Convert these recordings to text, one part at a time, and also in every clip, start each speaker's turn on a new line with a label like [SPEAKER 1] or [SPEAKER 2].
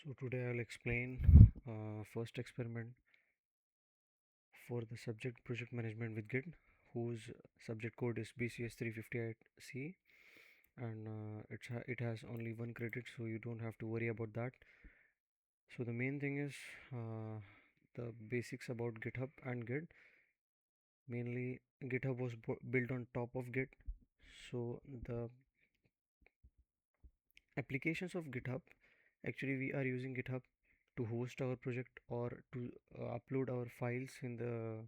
[SPEAKER 1] So today I'll explain first experiment for the subject project management with Git, whose subject code is BCS358C, and it has only one credit, so you don't have to worry about that. So the main thing is the basics about GitHub and Git. Mainly, GitHub was built on top of Git, so the applications of GitHub, actually we are using GitHub to host our project or to upload our files in the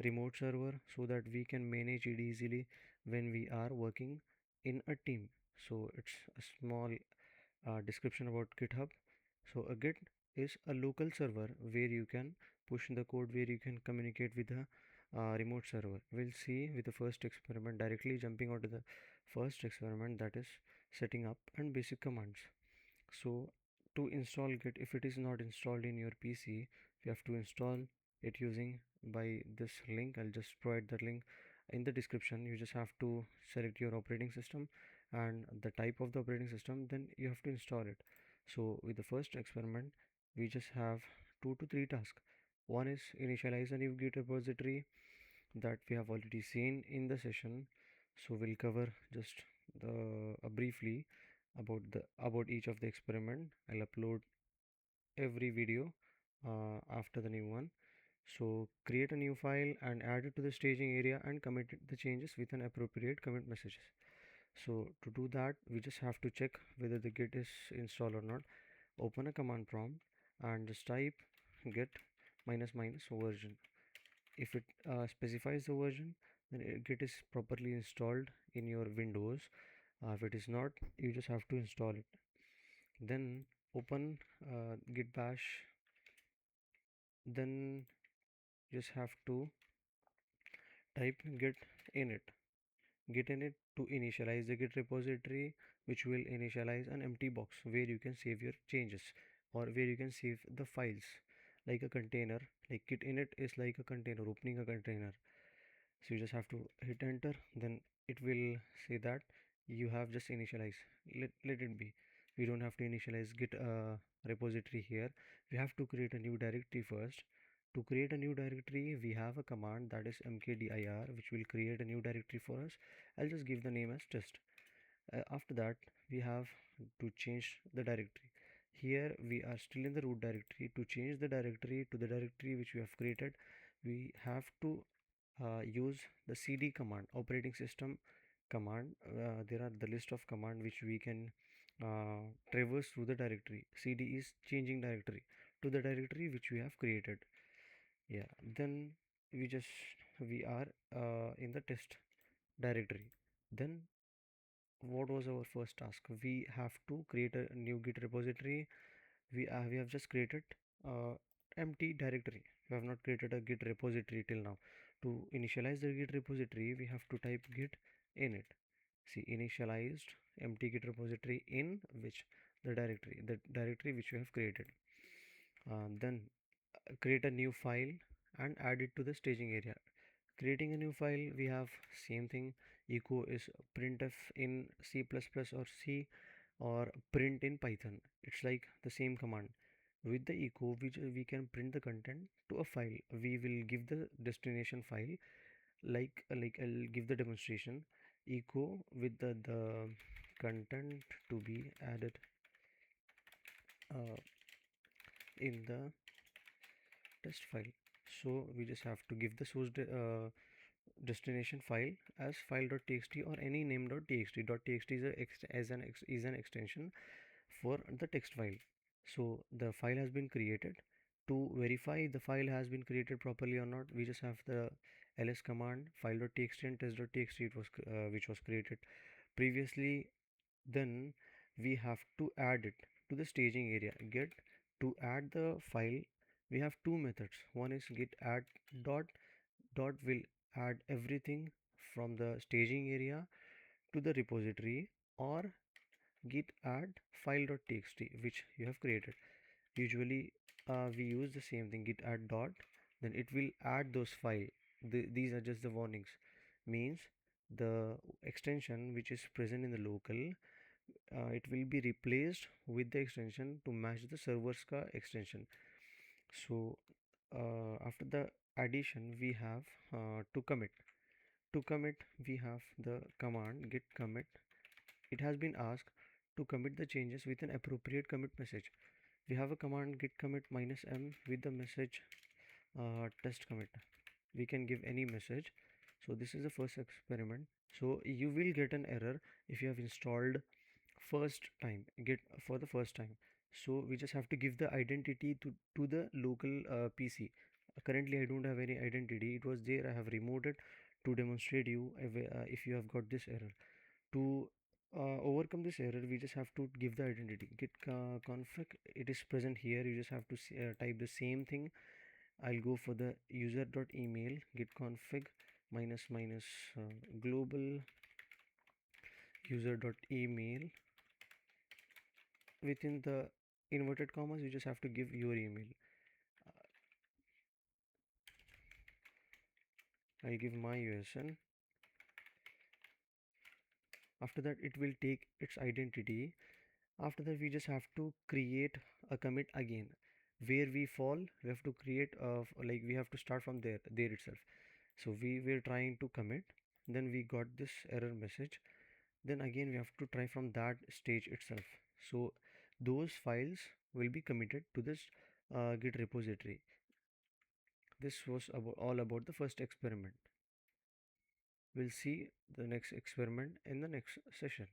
[SPEAKER 1] remote server so that we can manage it easily when we are working in a team. So it's a small description about GitHub. So a Git is a local server where you can push the code, where you can communicate with the remote server. We'll see with the first experiment, directly jumping onto the first experiment, that is setting up and basic commands. So to install Git, if it is not installed in your PC, you have to install it using by this link. I'll just provide the link in the description. You just have to select your operating system and the type of the operating system, then you have to install it. So with the first experiment, we just have 2 to 3 tasks. One is initialize a new Git repository, that we have already seen in the session. So we'll cover just briefly about each of the experiment. I'll upload every video after the new one. So create a new file and add it to the staging area and commit the changes with an appropriate commit messages. So to do that, we just have to check whether the git is installed or not. Open a command prompt and just type git minus minus version. If it specifies the version, then git is properly installed in your Windows. If it is not, you just have to install it. Then open git bash. Then just have to type git init to initialize the git repository, which will initialize an empty box where you can save your changes or where you can save the files, like a container. Like git init is like a container, opening a container. So you just have to hit enter, then it will say that you have just initialized. Let it be. We don't have to initialize git repository here. We have to create a new directory first. To create a new directory, we have a command, that is mkdir, which will create a new directory for us. I'll just give the name as test. After that, we have to change the directory. Here we are still in the root directory. To change the directory to the directory which we have created, we have to use the cd command, operating system command. There are the list of command which we can traverse through the directory. Cd is changing directory to the directory which we have created. Yeah, then we are in the test directory. Then what was our first task? We have to create a new git repository. We have just created uh, empty directory. We have not created a git repository till now. To initialize the git repository, we have to type git init. See, initialized empty git repository in which the directory which we have created. Then create a new file and add it to the staging area. Creating a new file, we have same thing. Echo is printf in C++ or C, or print in Python. It's like the same command. With the echo, we can print the content to a file. We will give the destination file, like I'll give the demonstration. Echo with the content to be added uh, in the test file. So we just have to give the destination file as file.txt or any name.txt. .txt is is an extension for the text file. So the file has been created. To verify the file has been created properly or not, we just have the ls command, file.txt and test.txt, which was created previously. Then we have to add it to the staging area. Get to add the file, we have two methods. One is git add dot. Dot will add everything from the staging area to the repository, or git add file.txt which you have created. Usually we use the same thing, git add dot, then it will add those file. These are just the warnings, means the extension which is present in the local it will be replaced with the extension to match the server's ka extension. So after the addition we have to commit. To commit we have the command git commit. It has been asked to commit the changes with an appropriate commit message. We have a command git commit -m with the message test commit. We can give any message. So this is the first experiment. So you will get an error if you have installed first time git for the first time. So we just have to give the identity to the local PC. Currently I don't have any identity. It was there, I have removed it to demonstrate you if you have got this error. To overcome this error we just have to give the identity git config. It is present here. You just have to type the same thing. I'll go for the user.email git config minus minus global user.email. Within the inverted commas you just have to give your email. I'll give my usn. After that it will take its identity. After that we just have to create a commit again. Where we fall we have to create like we have to start from there itself. So we were trying to commit, then we got this error message, then again we have to try from that stage itself. So those files will be committed to this git repository. This was all about the first experiment. We'll see the next experiment in the next session.